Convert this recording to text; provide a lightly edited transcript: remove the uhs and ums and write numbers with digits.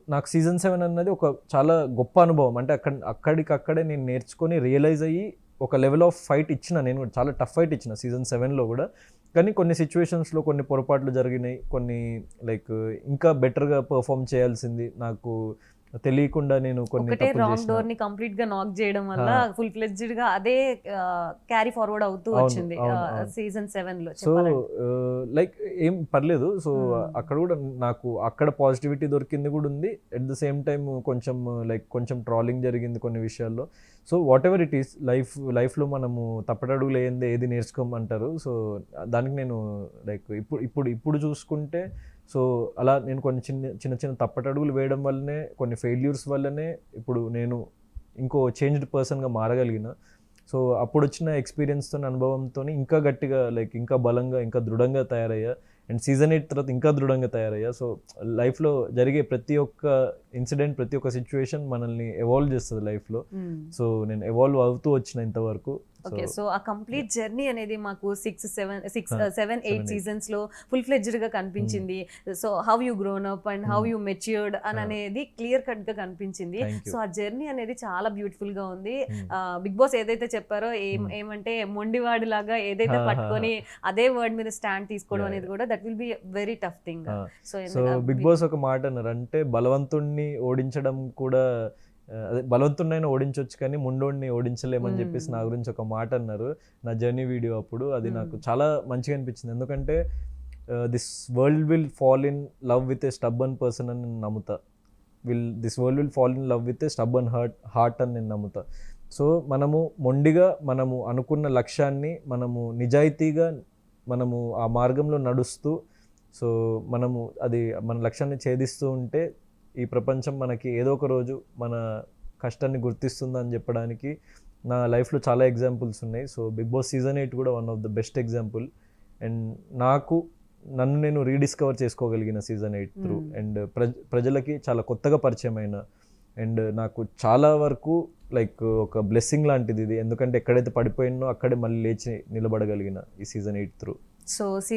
నాకు సీజన్ 7 అన్నది ఒక చాలా గొప్ప అనుభవం. అంటే అక్కడికక్కడే నేను నేర్చుకొని రియలైజ్ అయ్యి ఒక లెవెల్ ఆఫ్ ఫైట్ ఇచ్చిన నేను కూడా. చాలా టఫ్ ఫైట్ ఇచ్చిన సీజన్ 7లో గూడా. కానీ కొన్ని సిట్యుయేషన్స్‌లో కొన్ని పొరపాట్లు జరిగినాయి. కొన్ని లైక్ ఇంకా బెటర్‌గా పెర్ఫార్మ్ చేయాల్సింది నాకు తెలియకుండా నేను కొన్ని ఒకటే తప్పులు రాంగ్ చేసిన. డోర్ ని కంప్లీట్ గా నాక్ చేయడం వల్ల ఆ! ఫుల్ ఫ్లెడ్జ్డ్ గా అదే క్యారీ ఫార్వర్డ్ అవుతూ అవును. వచ్చింది అవును. సీజన్ 7 లో సో, చెప్పాలంటే. లైక్ ఏం పర్లేదు. సో, మ్మ్. అక్కడ గూడా నాకు అక్కడ పాజిటివిటీ దొరికింది గూడా ఉంది. ఎట్ ద సేమ్ టైమ్ కొంచెం లైక్ కొంచెం ట్రాలింగ్ జరిగింది కొన్ని విషయాల్లో. సో, వాటెవర్ ఇట్ ఈస్ లైఫ్‌లో మనము తప్పటడుగులు లేనిదే ఏది నేర్చుకోమంటారు. సో, దానికి నేను లైక్ ఇప్పుడు చూసుకుంటే సో, అలా నేను కొన్ని చిన్న తప్పటడుగులు వేయడం వల్లనే, కొన్ని ఫెయిల్యూర్స్ వల్లనే ఇప్పుడు నేను ఇంకో చేంజ్డ్ పర్సన్‌గా మారగలిగిన. సో, అప్పుడొచ్చిన ఎక్స్‌పీరియన్స్‌తోని, అనుభవంతోని ఇంకా గట్టిగా లైక్ ఇంకా బలంగా, ఇంకా దృఢంగా తయారయ్యా. అండ్ సీజన్ 8 తర్వాత ఇంకా దృఢంగా తయారయ్యా. సో, లైఫ్‌లో జరిగే ప్రతి ఒక్క ఇన్సిడెంట్, ప్రతి ఒక్క సిట్యుయేషన్ మనల్ని ఎవాల్వ్ చేస్తది లైఫ్‌లో. మ్మ్. సో, నేను ఎవాల్వ్ అవుతూ వచ్చిన ఇంతవరకు. ఓకే. సో ఆ కంప్లీట్ జర్నీ అనేది మాకు 7, 8 7, 8 సీజన్స్ లో ఫుల్ ఫ్లెడ్జ్డ్ గా కనిపించింది. So how you grown up and how you matured అని అనేది క్లియర్ కట్ గా కనిపించింది. Thank so you. ఆ జర్నీ అనేది చాలా బ్యూటిఫుల్ గా ఉంది. హ్మ్. బిగ్ బాస్ ఏదైతే చెప్పారో ఏమంటే మొండివాడి లాగా ఏదైతే పట్టుకొని అదే వర్డ్ మీద స్టాండ్ తీసుకోవడం Yeah, అనేది కూడా that will be very tough thing. So, Bigg Boss ఒక మాట అన్నారు. అంటే బలవంతుడిని ఓడించడం కూడా అదే బలవంతుడినైనా ఓడించొచ్చు కానీ ముండోడిని ఓడించలేమని చెప్పేసి నా గురించి ఒక మాట అన్నారు. నా జర్నీ వీడియో అప్పుడు. అది నాకు చాలా మంచిగా అనిపించింది. ఎందుకంటే this world will fall in love with a stubborn person అని నేను నమ్ముతా. This world will fall in love with a stubborn heart అని నేను నమ్ముతా. సో, మనము మొండిగా మనము అనుకున్న లక్ష్యాన్ని మనము నిజాయితీగా మనము ఆ మార్గంలో నడుస్తూ సో, మనము అది మన లక్ష్యాన్ని ఛేదిస్తూ ఉంటే ఈ ప్రపంచం మనకి ఏదో ఒక రోజు మన కష్టాన్ని గుర్తిస్తుందని చెప్పడానికి నా లైఫ్‌లో చాలా ఎగ్జాంపుల్స్ ఉన్నాయి. సో, బిగ్ బాస్ సీజన్ 8 కూడా one of the best example. And నన్ను నేను రీడిస్కవర్ చేసుకోగలిగిన సీజన్ 8 త్రూ. అండ్ ప్రజలకి చాలా కొత్తగా పరిచయమైన అండ్ నాకు చాలా వరకు లైక్ ఒక బ్లెస్సింగ్ లాంటిది ఇది. ఎందుకంటే ఎక్కడైతే పడిపోయినో అక్కడే మళ్ళీ లేచి నిలబడగలిగిన ఈ సీజన్ 8 త్రూ. సో